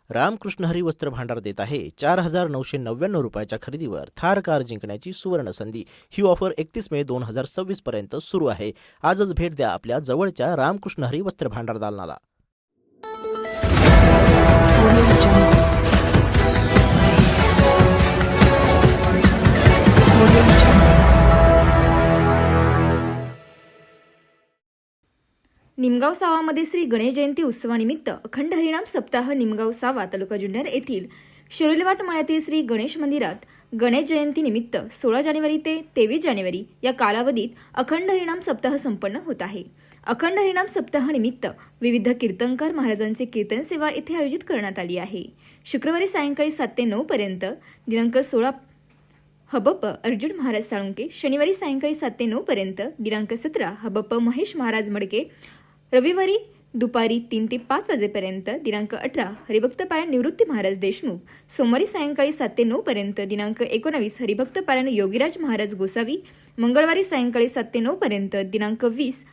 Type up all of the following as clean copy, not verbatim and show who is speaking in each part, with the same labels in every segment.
Speaker 1: रामकृष्ण हरी वस्त्र भांडार देत आहे 4,999 रुपयाच्या खरेदीवर थार कार जिंकण्याची सुवर्ण संधी। ही ऑफर 31 मे 2026 पर्यंत सुरू आहे। आजच भेट द्या आपल्या जवळच्या रामकृष्ण हरी वस्त्र भांडार दालनाला।
Speaker 2: निमगाव सावामध्ये श्री गणेश जयंती उत्सवानिमित्त अखंड हरिनाम सप्ताह निमगाव सावा तालुका जुन्नर येथील शिरोलीवाट मळ्यातील श्री गणेश मंदिरात गणेश जयंती निमित्त 16 जानेवारी ते 23 जानेवारी या कालावधीत अखंड हरिनाम सप्ताह संपन्न होत आहे। अखंड हरिनाम सप्ताह निमित्त विविध कीर्तनकार महाराजांचे कीर्तन सेवा येथे आयोजित करण्यात आली आहे। शुक्रवारी सायंकाळी 7 ते 9 पर्यंत दिनांक 16 हबप अर्जुन महाराज साळुंके, शनिवारी सायंकाळी 7 ते 9 पर्यंत दिनांक 17 हबप महेश महाराज मडके, रविवारी दुपारी 3 ते 5 वाजेपर्यंत दिनांक 18 हरिभक्त पारायण निवृत्ती महाराज देशमुख, सोमवारी सायंकाळी 7 ते 9 पर्यंत दिनांक 19 हरिभक्त पारायण योगीराज महाराज गोसावी, मंगळवारी सायंकाळी 7 ते 9 पर्यंत दिनांक 20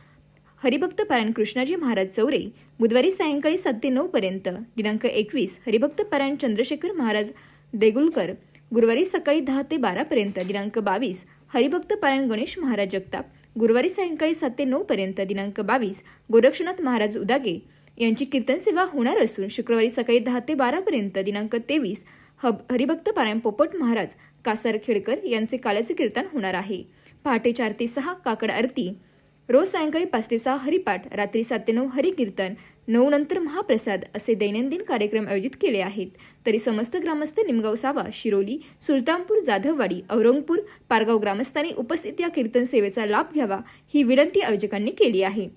Speaker 2: हरिभक्त पारायण कृष्णाजी महाराज चौरे, बुधवारी सायंकाळी 7 ते 9 पर्यंत दिनांक 21 हरिभक्त पारायण चंद्रशेखर महाराज देगुलकर, गुरुवारी सकाळी 10 ते 12 पर्यंत दिनांक 22 हरिभक्त पारायण गणेश महाराज जगताप, गुरुवारी सायंकाळी 7 ते 9 पर्यंत दिनांक 22 गोरक्षनाथ महाराज उदागे यांची कीर्तन सेवा होणार असून शुक्रवारी सकाळी 10 ते 12 पर्यंत दिनांक 23 हरिभक्त पारायण पोपट महाराज कासार खेडकर यांचे काल्याचे कीर्तन होणार आहे। पहाटे 4 ते 6 काकड आरती, रोज सायंकाळी 5 ते 6 हरिपाठ, रात्री 7 ते 9 हरिकीर्तन, 9 नंतर महाप्रसाद असे दैनंदिन कार्यक्रम आयोजित केले आहेत। तरी समस्त ग्रामस्थ निमगाव सावा, शिरोली, सुलतानपूर, जाधववाडी, औरंगपूर, पारगाव ग्रामस्थांनी उपस्थित या कीर्तन सेवेचा लाभ घ्यावा ही विनंती आयोजकांनी केली आहे।